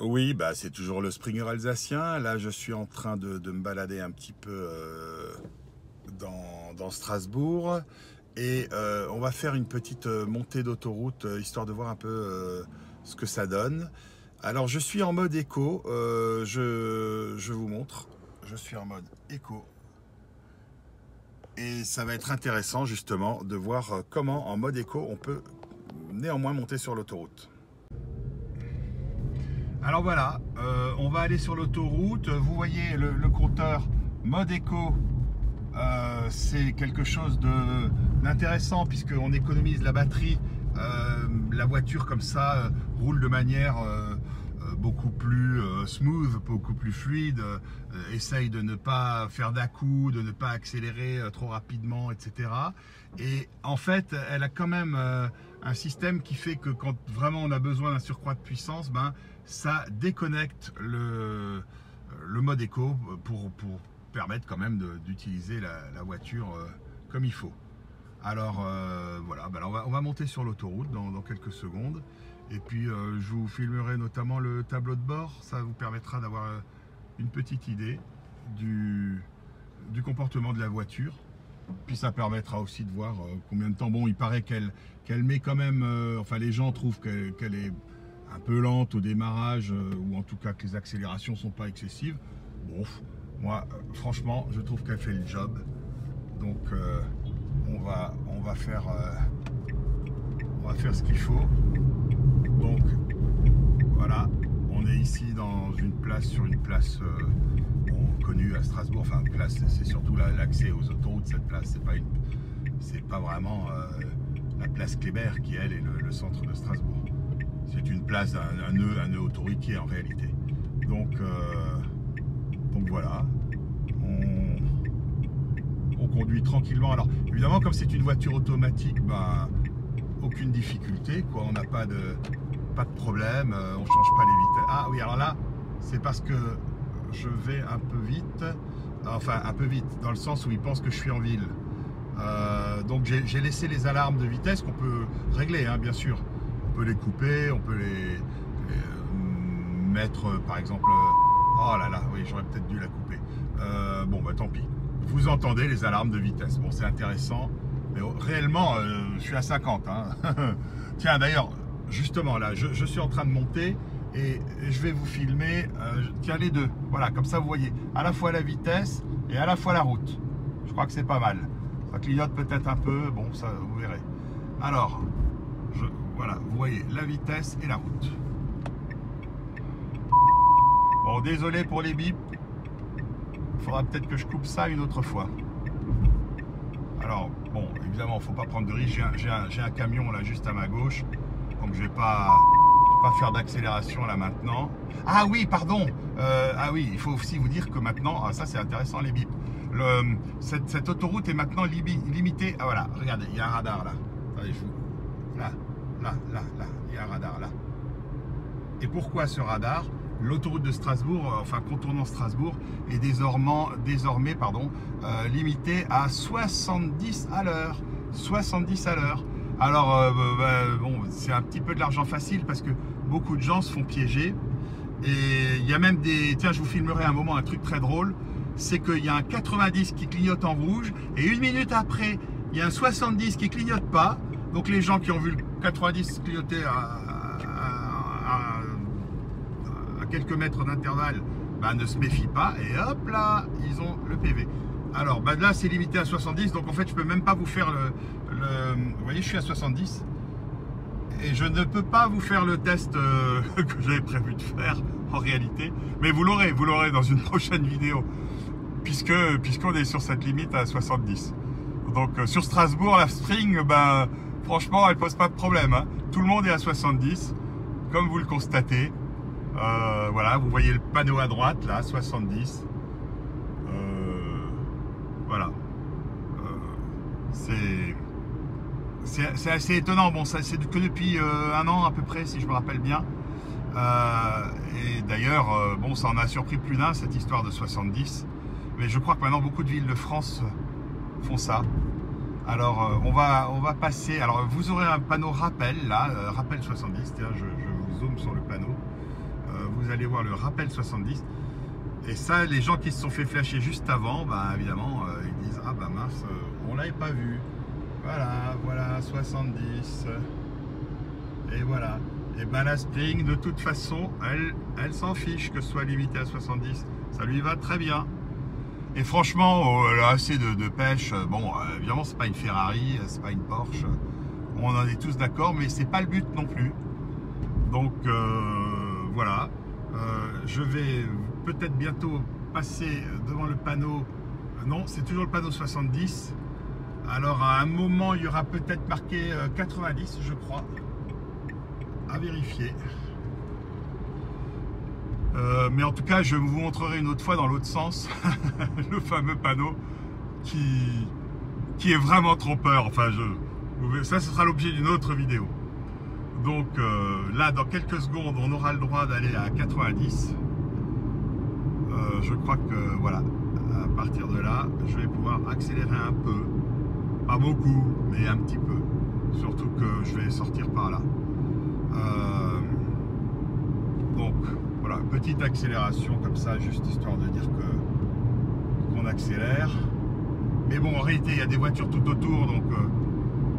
Oui, bah, c'est toujours le Springer alsacien. Là, je suis en train de me balader un petit peu dans Strasbourg. Et on va faire une petite montée d'autoroute, histoire de voir un peu ce que ça donne. Alors, je suis en mode éco. Je vous montre. Je suis en mode éco. Et ça va être intéressant, justement, de voir comment, en mode éco, on peut néanmoins monter sur l'autoroute. Alors voilà, on va aller sur l'autoroute. Vous voyez le compteur mode éco, c'est quelque chose d'intéressant puisqu'on économise la batterie. La voiture comme ça roule de manière beaucoup plus smooth, beaucoup plus fluide, essaye de ne pas faire d'à-coups, de ne pas accélérer trop rapidement, etc. Et en fait, elle a quand même un système qui fait que quand vraiment on a besoin d'un surcroît de puissance, ben, ça déconnecte le mode éco pour permettre quand même d'utiliser la voiture comme il faut. Alors voilà, ben on va monter sur l'autoroute dans quelques secondes. Et puis je vous filmerai notamment le tableau de bord. Ça vous permettra d'avoir une petite idée du comportement de la voiture. Puis ça permettra aussi de voir combien de temps. Bon, il paraît qu'elle met quand même, enfin les gens trouvent qu'elle est un peu lente au démarrage, ou en tout cas que les accélérations sont pas excessives. Bon, moi franchement je trouve qu'elle fait le job. Donc on va faire ce qu'il faut. Donc voilà, on est ici sur une place connue à Strasbourg. Enfin, place, c'est surtout l'accès aux autoroutes. Cette place, c'est pas vraiment la place Kléber qui elle est le centre de Strasbourg. C'est une place, un nœud autoroutier en réalité. Donc voilà, on conduit tranquillement. Alors évidemment, comme c'est une voiture automatique, ben, aucune difficulté, quoi. On n'a pas de problème, on change pas les vitesses. Ah oui, alors là, c'est parce que je vais un peu vite, enfin un peu vite, dans le sens où ils pensent que je suis en ville. Donc j'ai laissé les alarmes de vitesse qu'on peut régler, hein, bien sûr. On peut les couper, on peut les mettre, par exemple. Oh là là, oui, j'aurais peut-être dû la couper. Bon, bah tant pis. Vous entendez les alarmes de vitesse. Bon, c'est intéressant. Mais réellement, je suis à 50. Hein. Tiens, d'ailleurs, justement, là, je suis en train de monter et je vais vous filmer. Tiens, les deux. Voilà, comme ça, vous voyez à la fois la vitesse et à la fois la route. Je crois que c'est pas mal. Ça clignote peut-être un peu. Bon, ça, vous verrez. Alors, voilà, vous voyez la vitesse et la route. Bon, désolé pour les bips. Il faudra peut-être que je coupe ça une autre fois. Alors, bon, évidemment, il ne faut pas prendre de risque. J'ai un camion là juste à ma gauche. Donc, je ne vais pas faire d'accélération là maintenant. Ah oui, pardon. Ah oui, il faut aussi vous dire que maintenant, ça c'est intéressant les bips. Cette autoroute est maintenant limitée. Ah voilà, regardez, il y a un radar là. Attendez, là, il y a un radar là. Et pourquoi ce radar? L'autoroute de Strasbourg, enfin contournant Strasbourg, est désormais limitée à 70 à l'heure. 70 à l'heure. Alors, bon, c'est un petit peu de l'argent facile parce que beaucoup de gens se font piéger. Et il y a même des... Tiens, je vous filmerai un moment un truc très drôle. C'est qu'il y a un 90 qui clignote en rouge et une minute après, il y a un 70 qui clignote pas. Donc les gens qui ont vu le 90 clignoter à quelques mètres d'intervalle, bah, ne se méfient pas et hop là, ils ont le PV. Alors bah, là c'est limité à 70, donc en fait je peux même pas vous faire vous voyez, je suis à 70 et je ne peux pas vous faire le test que j'avais prévu de faire en réalité, mais vous l'aurez dans une prochaine vidéo puisqu'on est sur cette limite à 70. Donc sur Strasbourg, la Spring, ben, franchement elle pose pas de problème, hein. Tout le monde est à 70 comme vous le constatez. Voilà, vous voyez le panneau à droite là, 70. Voilà. C'est assez étonnant. Bon, ça c'est que depuis un an à peu près, si je me rappelle bien. Et d'ailleurs, bon, ça en a surpris plus d'un cette histoire de 70. Mais je crois que maintenant beaucoup de villes de France font ça. Alors, on va passer. Alors, vous aurez un panneau rappel là, rappel 70. Tiens, je vous zoome sur le panneau. vous allez voir le rappel 70. Et ça, les gens qui se sont fait flasher juste avant, bah, évidemment, ils disent « Ah bah mince, on l'avait pas vu. » Voilà, 70. Et voilà. Et ben la Spring, de toute façon, elle s'en fiche que ce soit limité à 70. Ça lui va très bien. Et franchement, elle a assez de pêche. Bon, évidemment, c'est pas une Ferrari, c'est pas une Porsche. On en est tous d'accord, mais c'est pas le but non plus. Donc voilà. Je vais peut-être bientôt passer devant le panneau. Non, c'est toujours le panneau 70. Alors à un moment, il y aura peut-être marqué 90, je crois. À vérifier. Mais en tout cas, je vous montrerai une autre fois dans l'autre sens le fameux panneau qui est vraiment trompeur. Enfin, ça, ce sera l'objet d'une autre vidéo. Donc là, dans quelques secondes, on aura le droit d'aller à 90. Je crois que voilà, à partir de là, je vais pouvoir accélérer un peu. Pas beaucoup, mais un petit peu. Surtout que je vais sortir par là. Donc voilà, petite accélération comme ça, juste histoire de dire qu'on accélère. Mais bon, en réalité, il y a des voitures tout autour, donc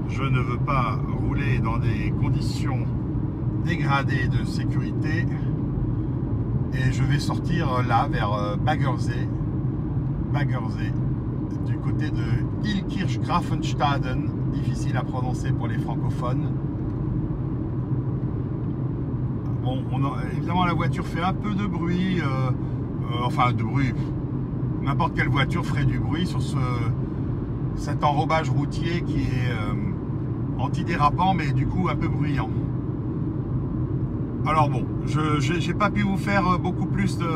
je ne veux pas rouler dans des conditions dégradées de sécurité. Et je vais sortir là, vers Baggersee, du côté de Illkirch-Grafenstaden, difficile à prononcer pour les francophones. Bon, évidemment, la voiture fait un peu de bruit, enfin de bruit. N'importe quelle voiture ferait du bruit sur cet enrobage routier qui est antidérapant, mais du coup un peu bruyant. Alors bon, je n'ai pas pu vous faire beaucoup plus de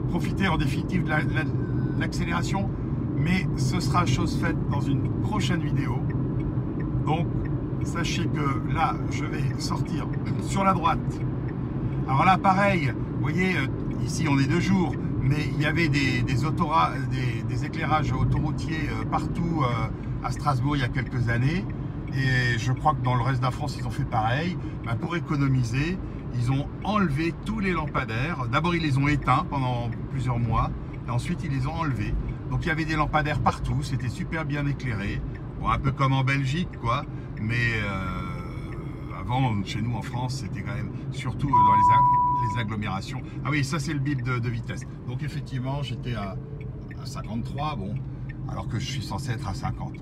profiter en définitive de l'accélération, mais ce sera chose faite dans une prochaine vidéo. Donc sachez que là, je vais sortir sur la droite. Alors là, pareil, vous voyez, ici on est de jour, mais il y avait des éclairages autoroutiers partout à Strasbourg il y a quelques années. Et je crois que dans le reste de la France, ils ont fait pareil. Ben, pour économiser, ils ont enlevé tous les lampadaires. D'abord, ils les ont éteints pendant plusieurs mois. Et ensuite, ils les ont enlevés. Donc, il y avait des lampadaires partout. C'était super bien éclairé. Bon, un peu comme en Belgique, quoi. Mais avant, chez nous en France, c'était quand même surtout dans les agglomérations. Ah oui, ça, c'est le bip de vitesse. Donc, effectivement, j'étais à 53. Bon. Alors que je suis censé être à 50.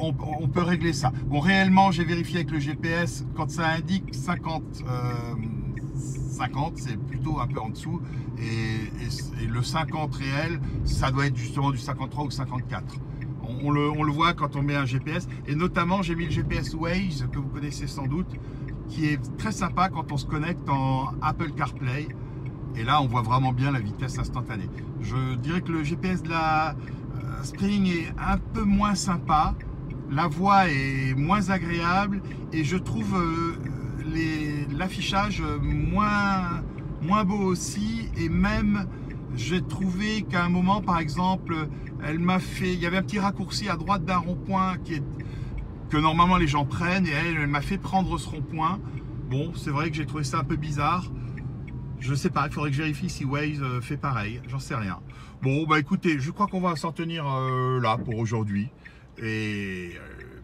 On peut régler ça. Bon, réellement, j'ai vérifié avec le GPS, quand ça indique 50, c'est plutôt un peu en dessous. Et le 50 réel, ça doit être justement du 53 ou 54. On le voit quand on met un GPS. Et notamment, j'ai mis le GPS Waze, que vous connaissez sans doute, qui est très sympa quand on se connecte en Apple CarPlay. Et là, on voit vraiment bien la vitesse instantanée. Je dirais que le GPS de la Spring est un peu moins sympa, la voix est moins agréable et je trouve l'affichage moins beau aussi. Et même j'ai trouvé qu'à un moment, par exemple, il y avait un petit raccourci à droite d'un rond-point que normalement les gens prennent, et elle m'a fait prendre ce rond-point. Bon, c'est vrai que j'ai trouvé ça un peu bizarre. Je sais pas, il faudrait que je vérifie si Waze fait pareil, j'en sais rien. Bon, bah écoutez, je crois qu'on va s'en tenir là pour aujourd'hui. Et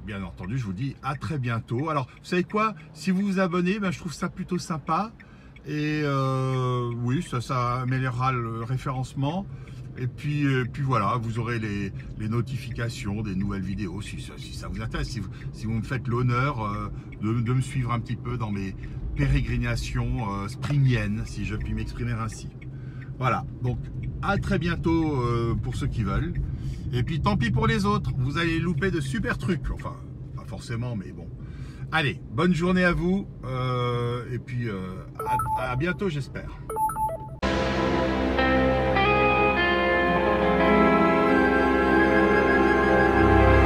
bien entendu, je vous dis à très bientôt. Alors, vous savez quoi? Si vous vous abonnez, ben, je trouve ça plutôt sympa. Et oui, ça améliorera le référencement. Et puis voilà, vous aurez les notifications des nouvelles vidéos si ça vous intéresse. Si vous me faites l'honneur de me suivre un petit peu dans mes pérégrinations springiennes, si je puis m'exprimer ainsi. Voilà, donc à très bientôt pour ceux qui veulent. Et puis tant pis pour les autres, vous allez louper de super trucs. Enfin, pas forcément, mais bon. Allez, bonne journée à vous. Et puis à bientôt, j'espère.